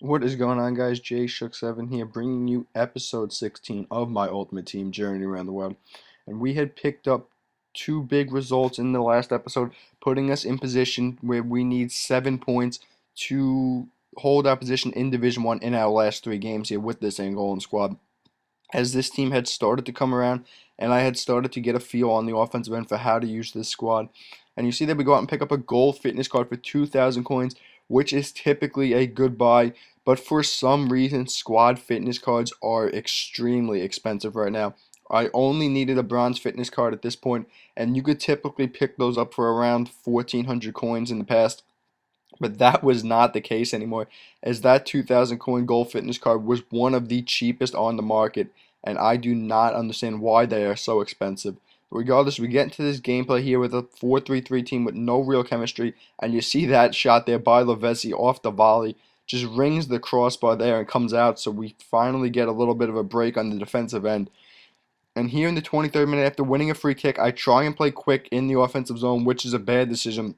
What is going on, guys? Jay Shook7 here, bringing you episode 16 of my Ultimate Team Journey Around the World. And we had picked up two big results in the last episode, putting us in position where we need 7 points to hold our position in Division 1 in our last three games here with this Angolan squad. As this team had started to come around, and I had started to get a feel on the offensive end for how to use this squad. And you see that we go out and pick up a gold fitness card for 2,000 coins, which is typically a good buy. But for some reason, squad fitness cards are extremely expensive right now. I only needed a bronze fitness card at this point, and you could typically pick those up for around 1,400 coins in the past. But that was not the case anymore, as that 2,000 coin gold fitness card was one of the cheapest on the market, and I do not understand why they are so expensive. Regardless, we get into this gameplay here with a 4-3-3 team with no real chemistry, and you see that shot there by Lavezzi off the volley, just rings the crossbar there and comes out, so we finally get a little bit of a break on the defensive end. And here in the 23rd minute, after winning a free kick, I try and play quick in the offensive zone, which is a bad decision.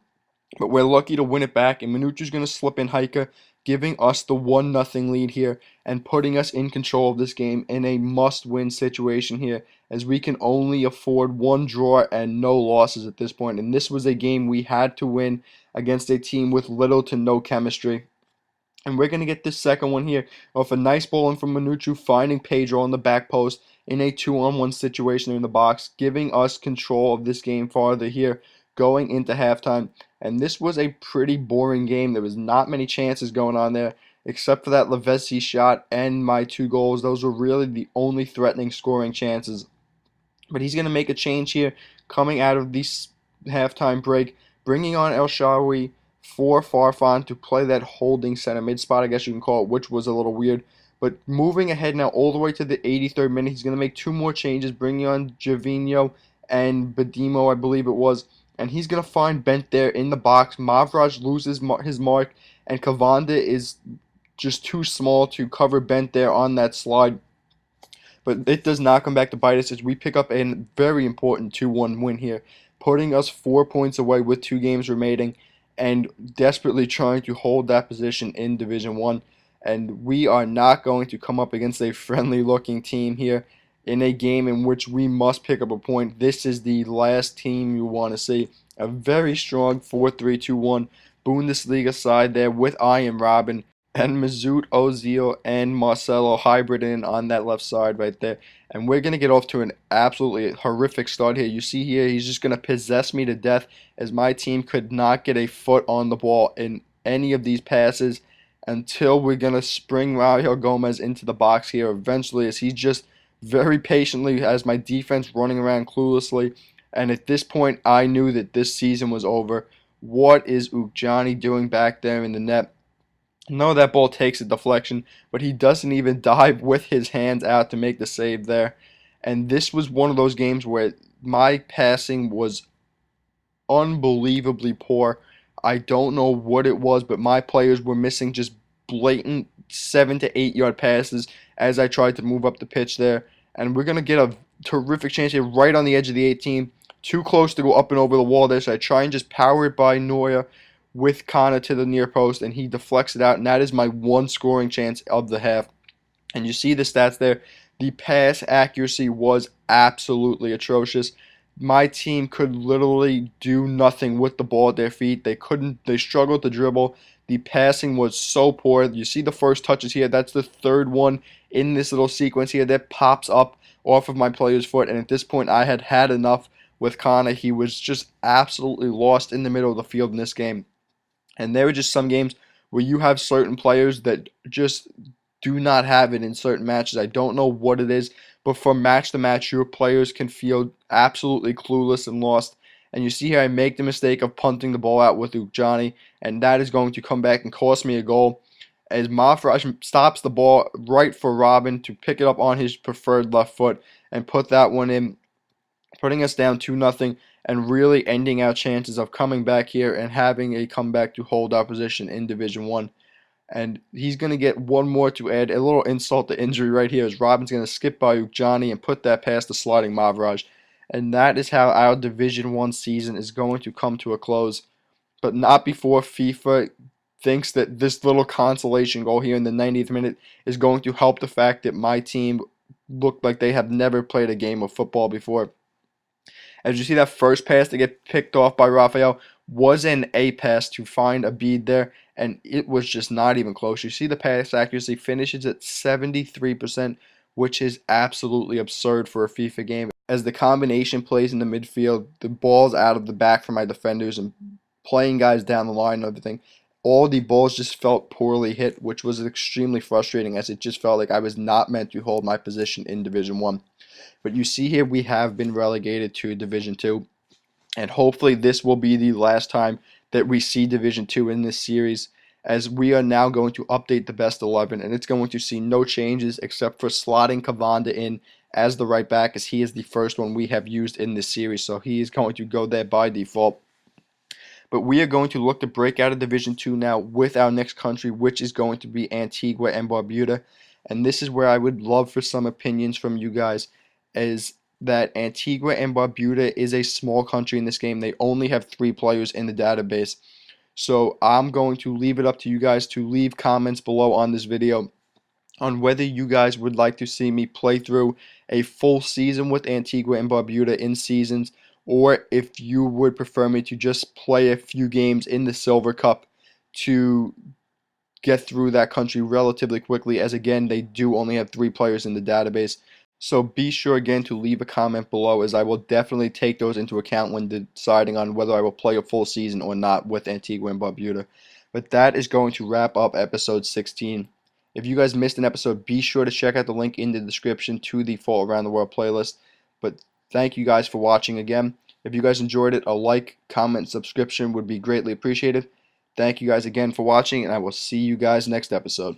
But we're lucky to win it back, and Minucci's going to slip in Heike, giving us the 1-0 lead here and putting us in control of this game in a must-win situation here, as we can only afford one draw and no losses at this point. And this was a game we had to win against a team with little to no chemistry. And we're going to get this second one here off a nice ball in from Manucci, finding Pedro on the back post in a 2-on-1 situation in the box, giving us control of this game farther here going into halftime. And this was a pretty boring game. There was not many chances going on there, except for that Lavezzi shot and my two goals. Those were really the only threatening scoring chances. But he's going to make a change here coming out of this halftime break, bringing on El Shaarawy for Farfan to play that holding center mid spot, I guess you can call it, which was a little weird. But moving ahead now all the way to the 83rd minute, he's going to make two more changes, bringing on Javinho and Badimo, I believe it was. And he's going to find Bent there in the box. Mavraj loses his mark, and Cavanda is just too small to cover Bent there on that slide. But it does not come back to bite us as we pick up a very important 2-1 win here, putting us 4 points away with 2 games remaining and desperately trying to hold that position in Division 1. And we are not going to come up against a friendly looking team here in a game in which we must pick up a point. This is the last team you want to see. A very strong 4-3-2-1 Bundesliga side there with Ian Robin and Mesut Ozil and Marcelo hybrid in on that left side right there. And we're going to get off to an absolutely horrific start here. You see here, he's just going to possess me to death as my team could not get a foot on the ball in any of these passes until we're going to spring Raul Gomez into the box here eventually, as he just very patiently has my defense running around cluelessly. And at this point, I knew that this season was over. What is Ukjani doing back there in the net? No, that ball takes a deflection, but he doesn't even dive with his hands out to make the save there. And this was one of those games where my passing was unbelievably poor. I don't know what it was, but my players were missing just blatant 7 to 8 yard passes as I tried to move up the pitch there. And we're going to get a terrific chance here right on the edge of the 18. Too close to go up and over the wall there, so I try and just power it by Neuer with Kana to the near post, and he deflects it out, and that is my one scoring chance of the half. And you see the stats there. The pass accuracy was absolutely atrocious. My team could literally do nothing with the ball at their feet. They struggled to dribble. The passing was so poor. You see the first touches here. That's the third one in this little sequence here that pops up off of my player's foot. And at this point, I had had enough with Kana. He was just absolutely lost in the middle of the field in this game. And there were just some games where you have certain players that just do not have it in certain matches. I don't know what it is, but from match to match, your players can feel absolutely clueless and lost. And you see here, I make the mistake of punting the ball out with Ukjani, and that is going to come back and cost me a goal. As Mafraj stops the ball right for Robin to pick it up on his preferred left foot and put that one in, putting us down 2-0 and really ending our chances of coming back here and having a comeback to hold our position in Division 1. And he's going to get one more to add a little insult to injury right here as Robin's going to skip by Ukjani and put that past the sliding Mavraj. And that is how our Division 1 season is going to come to a close. But not before FIFA thinks that this little consolation goal here in the 90th minute is going to help the fact that my team looked like they have never played a game of football before. As you see, that first pass to get picked off by Raphael was an A pass to find a bead there, and it was just not even close. You see the pass accuracy finishes at 73%, which is absolutely absurd for a FIFA game. As the combination plays in the midfield, the ball's out of the back for my defenders and playing guys down the line and everything. All the balls just felt poorly hit, which was extremely frustrating as it just felt like I was not meant to hold my position in Division 1. But you see here we have been relegated to Division 2, and hopefully this will be the last time that we see Division 2 in this series, as we are now going to update the best 11, and it's going to see no changes except for slotting Cavanda in as the right back, as he is the first one we have used in this series, so he is going to go there by default. But we are going to look to break out of Division 2 now with our next country, which is going to be Antigua and Barbuda. And this is where I would love for some opinions from you guys, is that Antigua and Barbuda is a small country in this game. They only have 3 players in the database. So I'm going to leave it up to you guys to leave comments below on this video on whether you guys would like to see me play through a full season with Antigua and Barbuda in seasons, or if you would prefer me to just play a few games in the Silver Cup to get through that country relatively quickly, as again, they do only have 3 players in the database. So be sure again to leave a comment below, as I will definitely take those into account when deciding on whether I will play a full season or not with Antigua and Barbuda. But that is going to wrap up episode 16. If you guys missed an episode, be sure to check out the link in the description to the Fall Around the World playlist. But thank you guys for watching again. If you guys enjoyed it, a like, comment, subscription would be greatly appreciated. Thank you guys again for watching, and I will see you guys next episode.